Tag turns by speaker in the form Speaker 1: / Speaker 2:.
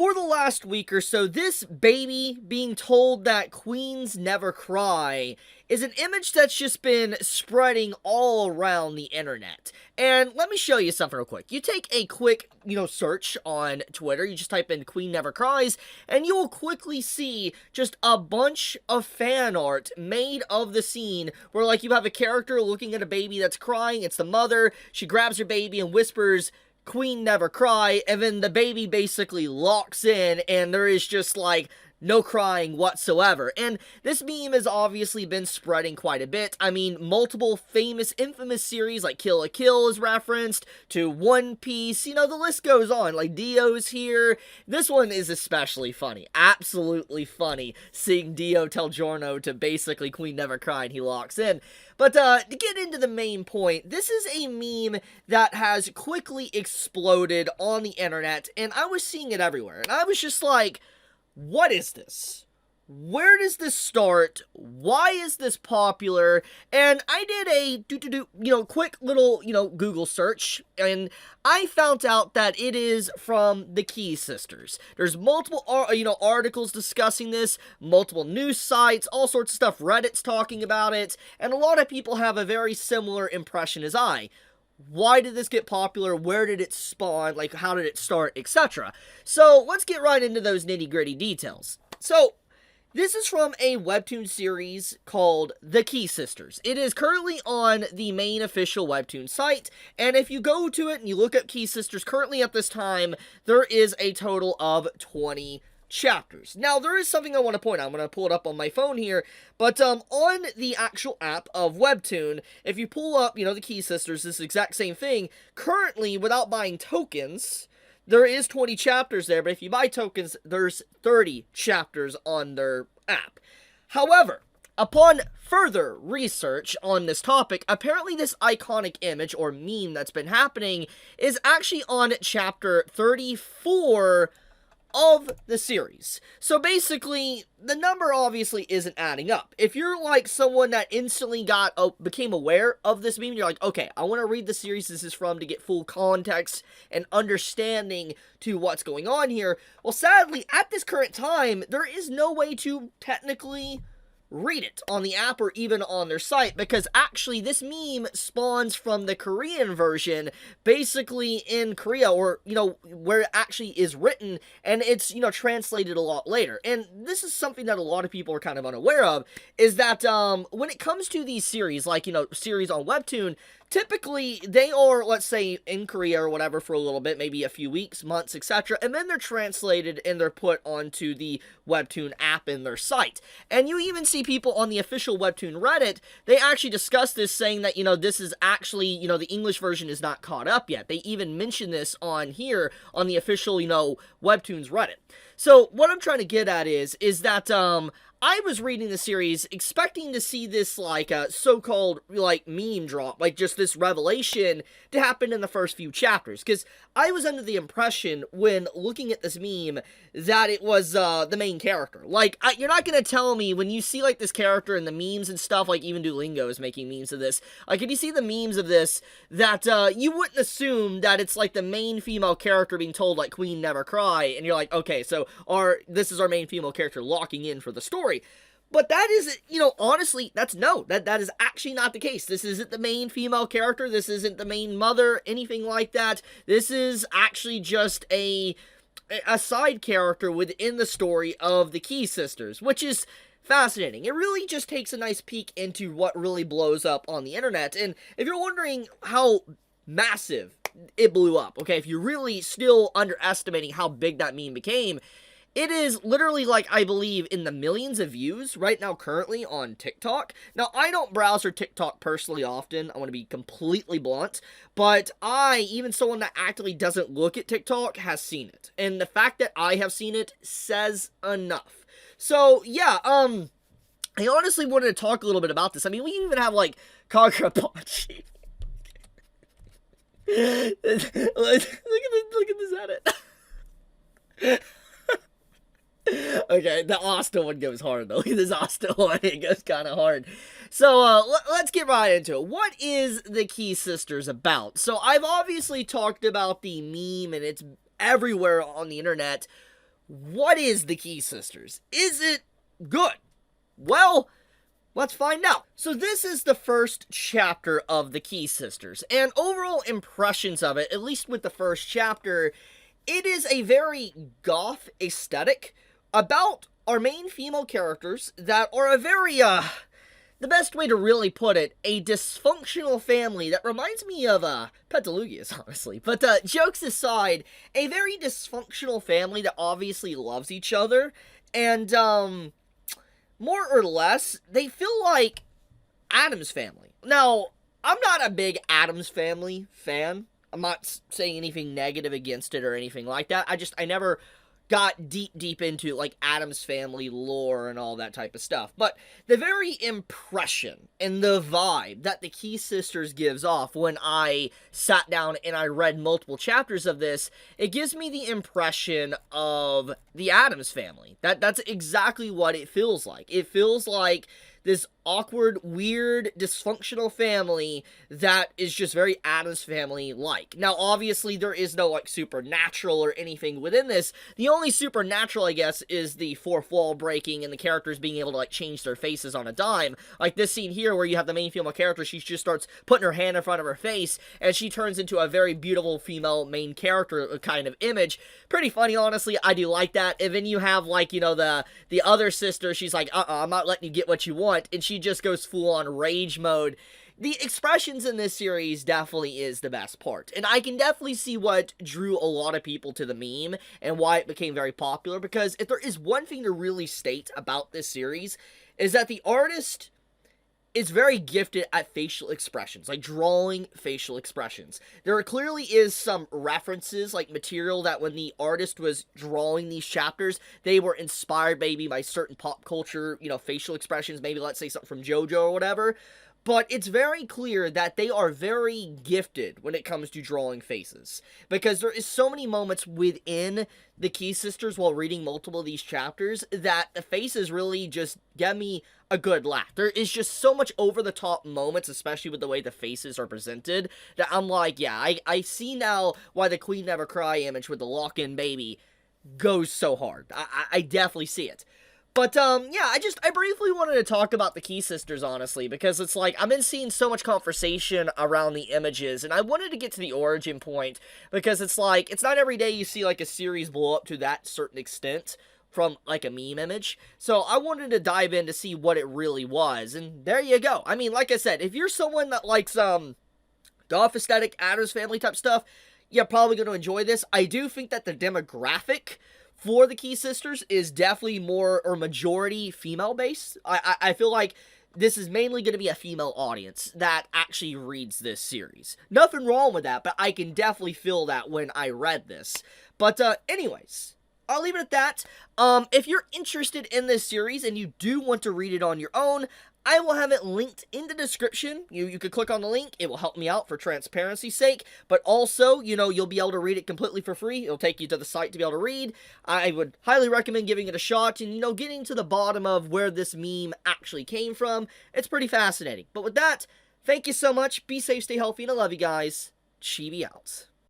Speaker 1: for the last week or so, this baby being told that queens never cry is an image that's just been spreading all around the internet. And let me show you something real quick. You take a quick, search on Twitter, you just type in Queen Never Cries, and you will quickly see just a bunch of fan art made of the scene where, like, you have a character looking at a baby that's crying, it's the mother, she grabs her baby and whispers, Queen Never Cry, and then the baby basically locks in, and there is just, like, no crying whatsoever. And this meme has obviously been spreading quite a bit. I mean, multiple famous, infamous series like Kill la Kill is referenced, to One Piece, the list goes on. Like, Dio's here. This one is especially funny. Absolutely funny, seeing Dio tell Giorno to basically Queen Never Cry and he locks in. But, to get into the main point, this is a meme that has quickly exploded on the internet, and I was seeing it everywhere. And I was just like, what is this? Where does this start? Why is this popular? And I did a quick little, Google search, and I found out that it is from the Key Sisters. There's multiple, articles discussing this, multiple news sites, all sorts of stuff, Reddit's talking about it, and a lot of people have a very similar impression as I. Why did this get popular? Where did it spawn? Like, how did it start? Etc. So, let's get right into those nitty-gritty details. So, this is from a webtoon series called The Key Sisters. It is currently on the main official webtoon site, and if you go to it and you look up Key Sisters, currently at this time, there is a total of 20 chapters. Now, there is something I want to point out. I'm going to pull it up on my phone here, but on the actual app of Webtoon, if you pull up, the Key Sisters, this exact same thing, currently, without buying tokens, there is 20 chapters there, but if you buy tokens, there's 30 chapters on their app. However, upon further research on this topic, apparently this iconic image, or meme that's been happening, is actually on chapter 34 of the series. So basically, the number obviously isn't adding up. If you're like someone that instantly became aware of this meme, you're like, okay, I want to read the series this is from to get full context and understanding to what's going on here. Well, sadly, at this current time, there is no way to technically read it on the app or even on their site, because actually this meme spawns from the Korean version, basically in Korea, or, where it actually is written, and it's, translated a lot later. And this is something that a lot of people are kind of unaware of, is that, when it comes to these series, like, series on Webtoon, typically, they are, let's say, in Korea or whatever for a little bit, maybe a few weeks, months, etc., and then they're translated and they're put onto the Webtoon app in their site. And you even see people on the official Webtoon Reddit, they actually discuss this, saying that, this is actually, the English version is not caught up yet. They even mention this on here, on the official, Webtoons Reddit. So, what I'm trying to get at is that, I was reading the series expecting to see this, like, so-called, like, meme drop, like, just this revelation to happen in the first few chapters, because I was under the impression, when looking at this meme, that it was, the main character. Like, you're not gonna tell me, when you see, like, this character in the memes and stuff, like, even Duolingo is making memes of this, like, if you see the memes of this, that, you wouldn't assume that it's, like, the main female character being told, like, Queen Never Cry, and you're like, okay, so, this is our main female character locking in for the story. But that is, honestly, that is actually not the case. This isn't the main female character, this isn't the main mother, anything like that. This is actually just a side character within the story of the Key Sisters, which is fascinating. It really just takes a nice peek into what really blows up on the internet. And if you're wondering how massive it blew up, okay, if you're really still underestimating how big that meme became, it is literally, like, I believe, in the millions of views right now currently on TikTok. Now, I don't browse for TikTok personally often, I want to be completely blunt, but even someone that actively doesn't look at TikTok, has seen it. And the fact that I have seen it says enough. So, yeah, I honestly wanted to talk a little bit about this. I mean, we even have, like, Kagurapachi. look at this edit. Okay, the Asta one goes hard, though. This Asta one, it goes kind of hard. So, let's get right into it. What is the Key Sisters about? So, I've obviously talked about the meme, and it's everywhere on the internet. what is the Key Sisters? Is it good? Well, let's find out. So this is the first chapter of the Key Sisters, and overall impressions of it, at least with the first chapter, it is a very goth aesthetic about our main female characters that are a very, the best way to really put it, a dysfunctional family that reminds me of, Petalugius, honestly. But, jokes aside, a very dysfunctional family that obviously loves each other, and, more or less, they feel like Addams Family. Now, I'm not a big Addams Family fan. I'm not saying anything negative against it or anything like that. I never got deep into, like, Addams Family lore and all that type of stuff. But the very impression and the vibe that the Key Sisters gives off when I sat down and I read multiple chapters of this, it gives me the impression of the Addams Family. That's exactly what it feels like. It feels like this awkward, weird, dysfunctional family that is just very Addams Family-like. Now, obviously, there is no, like, supernatural or anything within this. The only supernatural, I guess, is the fourth wall breaking and the characters being able to, like, change their faces on a dime. Like this scene here where you have the main female character, she just starts putting her hand in front of her face, and she turns into a very beautiful female main character kind of image. Pretty funny, honestly. I do like that. And then you have, like, you know, the other sister, she's like, I'm not letting you get what you want, and she just goes full on rage mode. The expressions in this series definitely is the best part, and I can definitely see what drew a lot of people to the meme and why it became very popular, because if there is one thing to really state about this series, is that the artist is very gifted at facial expressions, like drawing facial expressions. There clearly is some references, like material that when the artist was drawing these chapters, they were inspired maybe by certain pop culture, you know, facial expressions, maybe let's say something from JoJo or whatever. But it's very clear that they are very gifted when it comes to drawing faces, because there is so many moments within the Key Sisters while reading multiple of these chapters that the faces really just get me a good laugh. There is just so much over-the-top moments, especially with the way the faces are presented, that I'm like, yeah, I see now why the Queen Never Cry image with the lock-in baby goes so hard. I definitely see it. But, yeah, I briefly wanted to talk about the Key Sisters, honestly, because it's like, I've been seeing so much conversation around the images, and I wanted to get to the origin point, because it's like, it's not every day you see, like, a series blow up to that certain extent from, like, a meme image, so I wanted to dive in to see what it really was, and there you go. I mean, like I said, if you're someone that likes, goth aesthetic, Addams Family type stuff, you're probably going to enjoy this. I do think that the demographic for the Key Sisters is definitely more, or majority, female-based. I feel like this is mainly going to be a female audience that actually reads this series. Nothing wrong with that, but I can definitely feel that when I read this. But, anyways, I'll leave it at that. If you're interested in this series and you do want to read it on your own, I will have it linked in the description. You could click on the link. It will help me out for transparency's sake. But also, you know, you'll be able to read it completely for free. It'll take you to the site to be able to read. I would highly recommend giving it a shot and, you know, getting to the bottom of where this meme actually came from. It's pretty fascinating. But with that, thank you so much. Be safe, stay healthy, and I love you guys. Chibi out.